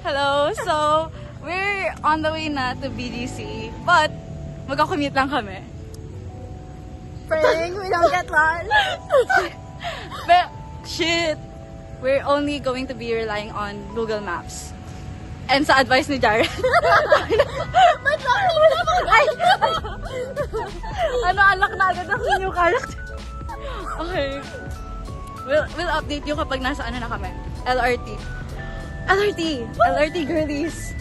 Hello! So, we're on the way na to BGC, but magkakommute lang kami. Praying we don't get lost. But, shit! We're only going to be relying on Google Maps. And sa advice ni Jared. Ba't lang mo na po? Ay! Ano, anak na agad ang new character. Okay. We'll update you kapag nasa ano na kami. LRT. LRT girlies.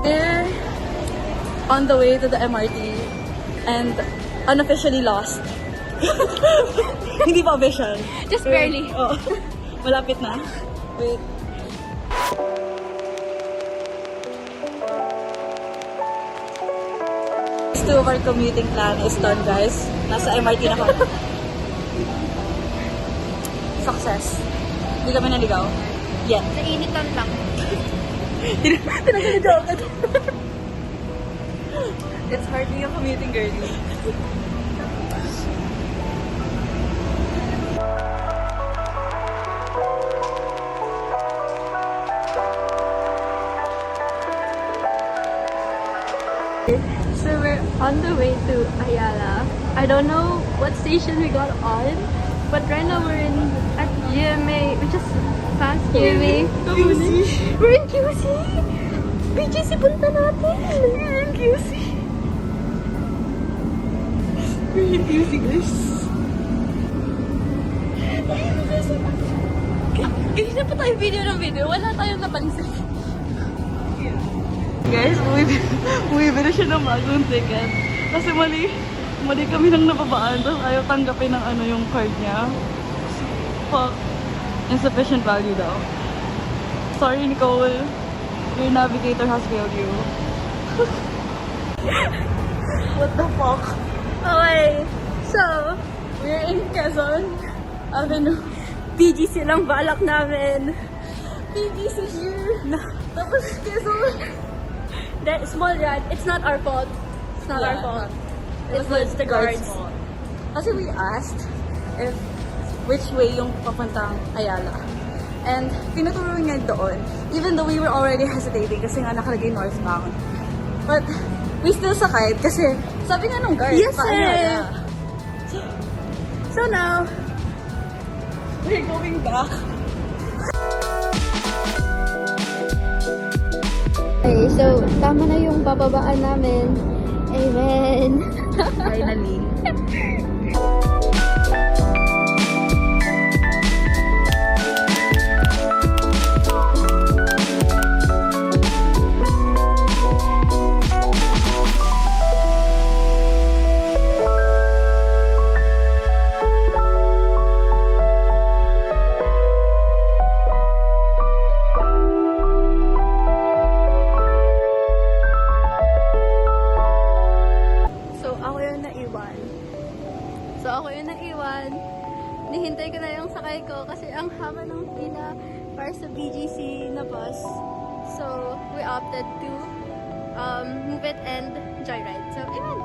We're on the way to the MRT and unofficially lost. Hindi pa official. Just barely. Oh, malapit na. Wait. Two of our commuting plan is done, guys. Nasa MRT na kami. Success. Hindi kami naligaw. Yan. Nainitan lang. Tinagin na agad. It's hard being a commuting girlie. So we're on the way to Ayala. I don't know what station we got on, but right now we're at GMA, which is past GMA. QC. We're in QC! BGC punta natin! We're in QC! We're in QC, guys. Kanina pa tayo video ng video, wala tayong napansin. Guys, bumibili siya ng bagong ticket. Kasi mali kami nang nababaan. Tapos ayaw tanggapin ng ano yung card niya. Fuck. Insufficient value daw. Sorry, Nicole. Your navigator has failed you. What the fuck? Okay, so, We're in Quezon Avenue. BGC lang balak namin. BGC here. Tapos Quezon. That small rat, it's not our fault. It's not our fault. It was the guards. fault. Kasi we asked if which way yung papuntang Ayala. And tinuturo niya doon, even though we were already hesitating kasi nga nakalagay northbound. But we still sakayed kasi sabi nga nung guard, Yes, pa Ayala. So now, We're going back. okay, so tama na yung bababaan namin. Amen. Finally. Ako yung naiwan. Nihintay ko na yung sakay ko kasi ang haba ng pila para sa BGC na bus. So, we opted to move it and joyride. So, ayan.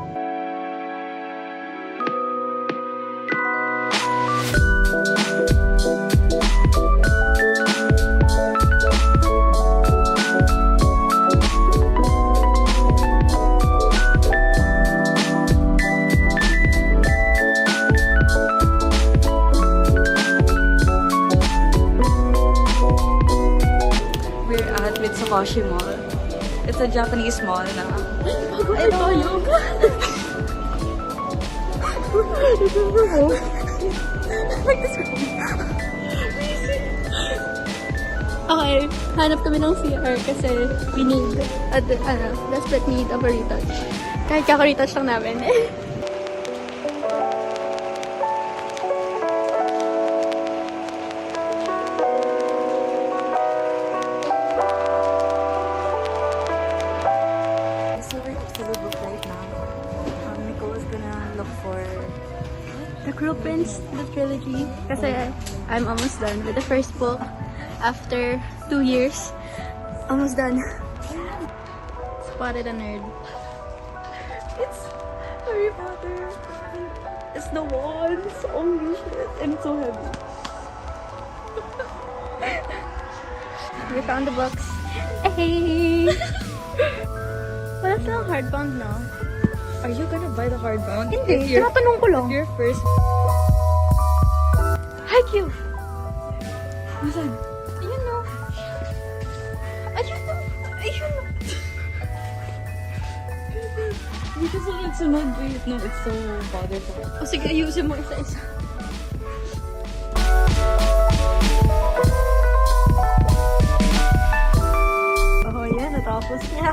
Mitsukoshi Mall. It's a Japanese mall na. Ito yung... Okay, hanap kami ng CR kasi we need, desperate need of a retouch. Kahit kaka-retouch lang namin. The Cruel Prince, the trilogy. Kasi I'm almost done with the first book after 2 years. Almost done. Spotted a nerd. It's Harry Potter. It's the wands. Holy shit. And it's so heavy. We found the books. Hey! Wala silang hardbound na. Are you gonna buy the hardbound? Hindi, tinatanong ko lang. Your first... Hi, Q! Nasaan? Ayun no. Ayun no. Ayun no. Hindi ka sunod-sunod. Wait, no, it's so bothersome. O sige, ayusin mo isa-isa. Oh, yeah, natapos niya.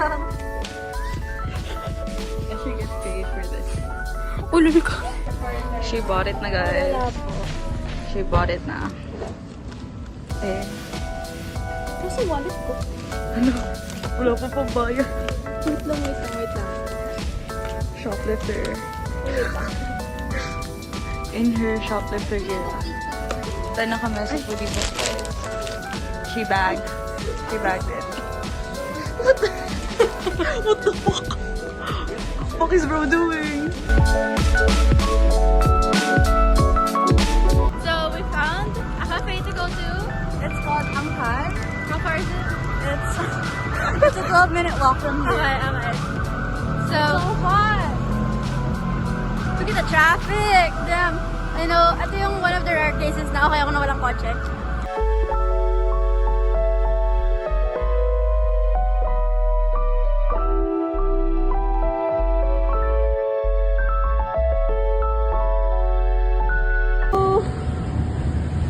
I should get paid for this. Ulul ko. She bought it na, guys. Wala po. She bought it na. Eh, Kasi wallet ko. ano? Wala pa pang bayad. Wait lang. Shoplifter. In her shoplifter era. Tayo nakamessage po dito. She bagged it. What the fuck? What is bro doing? So, we found a cafe to go to. It's called Angkan. How far is it? It's a 12-minute walk from here. Okay. So hot! look at the traffic! Damn! I know, ito yung one of the rare cases na okay ako na walang kotse.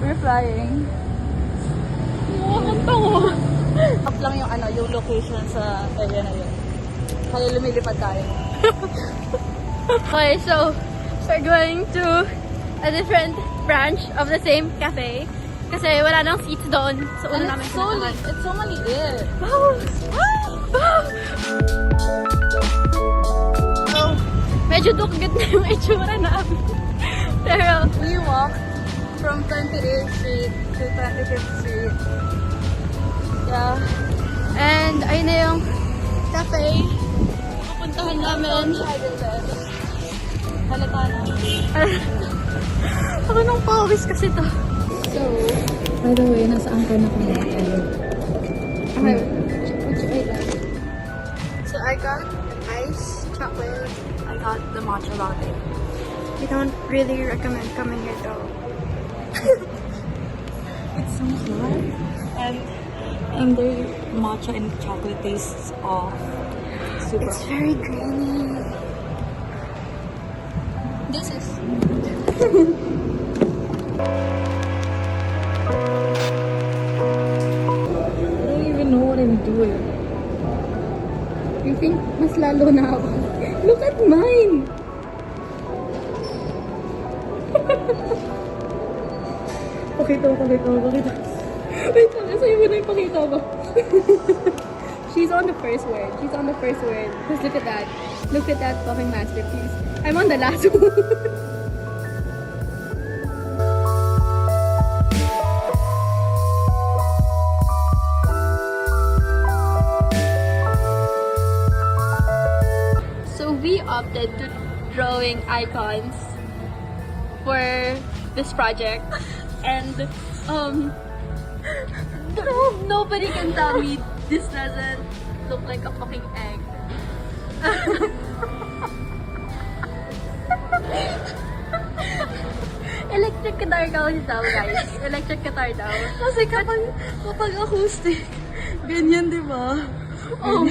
We're flying. Nakakanta ko. Up lang yung location sa area na yun. Kaya lumilipad tayo. Okay, so we're going to a different branch of the same cafe. Kasi wala nang seats doon. So, una namin sinatulan. It's so maliit. So, medyo dukgit na yung itsura namin. Pero, We walked from 28th Street to 25th Street. yeah. And, ayun na yung cafe. Pupuntahan namin. Halata na. Ako nang pawis kasi to. So, By the way, nasaan ka na kung okay. Wait lang. So, I got ice chocolate. I got the matcha latte. We don't really recommend coming here though. It's so hot. And their matcha and chocolate tastes off. Super. It's very grainy. This is. I don't even know what I'm doing. You think mas lalo na ako? Look at mine! Pakita mo. Wait lang, sa'yo mo na yung pakita mo. She's on the first word. Just look at that. Look at that fucking masterpiece. I'm on the last one. So we opted to drawing icons for this project, and nobody can tell me this doesn't look like a fucking egg. Electric guitar daw, guys. Electric guitar daw. Kasi kapag acoustic, ganyan, di ba? Oh,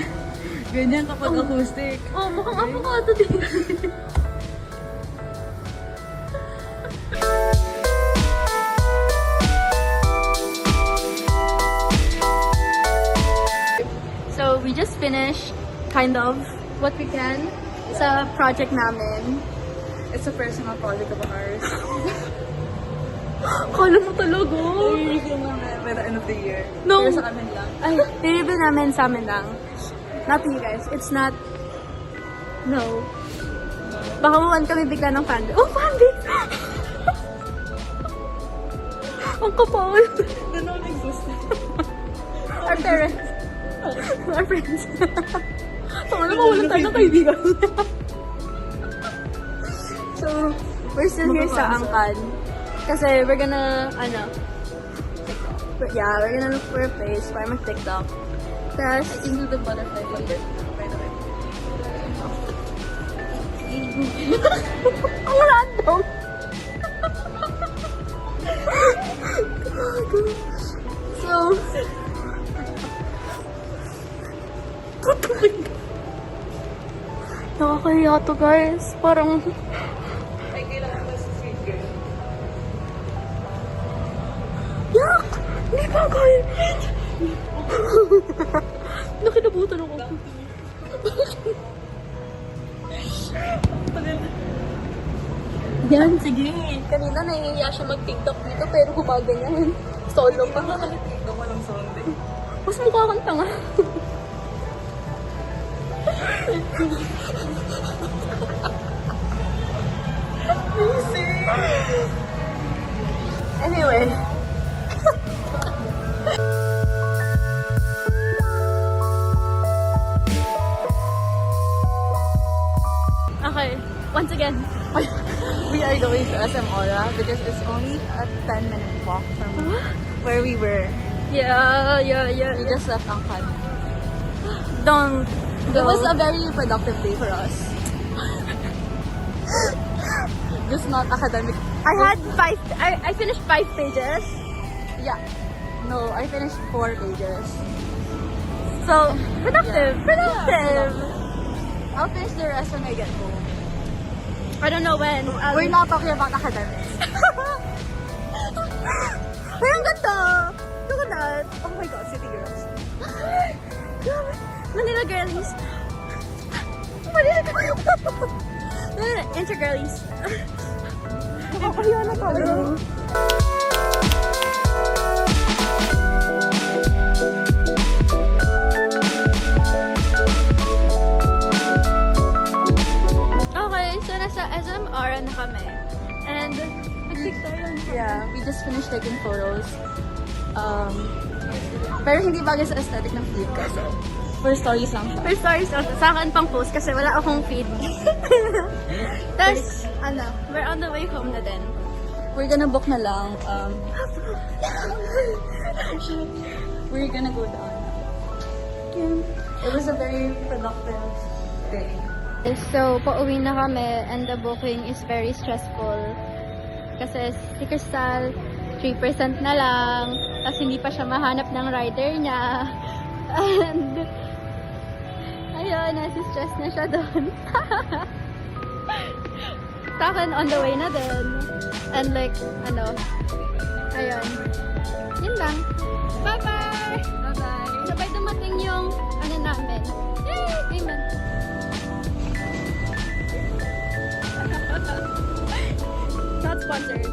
Ganyan kapag acoustic. oh, mukhang avocado din. So, we just finished, kind of, what we can sa project namin. It's a personal project of ours. Kala mo talaga? I-review namin by the end of the year. No. Pero sa amin lang. Ay, i-review namin sa amin lang. Not to you guys. It's not... No. Baka mawan kami bigla ng fan. Oh, fan base! Ang kapal. The non-existent. Our parents. Our friends. Tama na mawalan tayo ng kaibigan. So, we're still here sa Angkan. Kasi we're gonna, we're gonna look for a place para mag-TikTok. Tapos, I can do the butterfly later. By the way. ang random! So, nakakahiya to guys. Parang, Ay, kailangan ba si sweet girl? yak! Hindi pa kaya. Nakinabutan ako. Yan, sige. Kanina nahihiya siya mag-TikTok dito pero gumaganyan. Solo pa. Ikaw walang Sunday. Mas mukha kang tanga. Anyway. Okay, once again. We are going to SM Aura because it's only a 10-minute walk from where we were. Yeah. We just left Angkan. Don't It was a very productive day for us. Just not academic. I finished 5 pages. Yeah. No, I finished 4 pages. So, productive. Yeah. Productive. I'll finish the rest when I get home. I don't know when. We're not talking about academics. Ay, ang ganda! Look at that! Oh my god, City Girls. Manila Girlies. Manila Girlies. Intergirlies. Nakakahiya na talaga. Okay, so nasa SM Aura na kami. And, Yeah, we just finished taking photos. Pero hindi bagay sa aesthetic ng feed kasi. For stories lang siya. First stories also, sa akin pang post kasi wala akong feed. Tapos, we're on the way home na din. We're gonna book na lang. We're gonna go down. It was a very productive day. So, pauwi na kami and the booking is very stressful. Kasi si Crystal, 3% na lang. Tapos hindi pa siya mahanap ng rider niya. And, ayun, nasi-stress na siya doon. Sa akin, on the way na din. And like, ayun. Yun lang. Bye-bye! Bye-bye! Sabay dumating yung, namin. Yay! Amen. Not sponsored.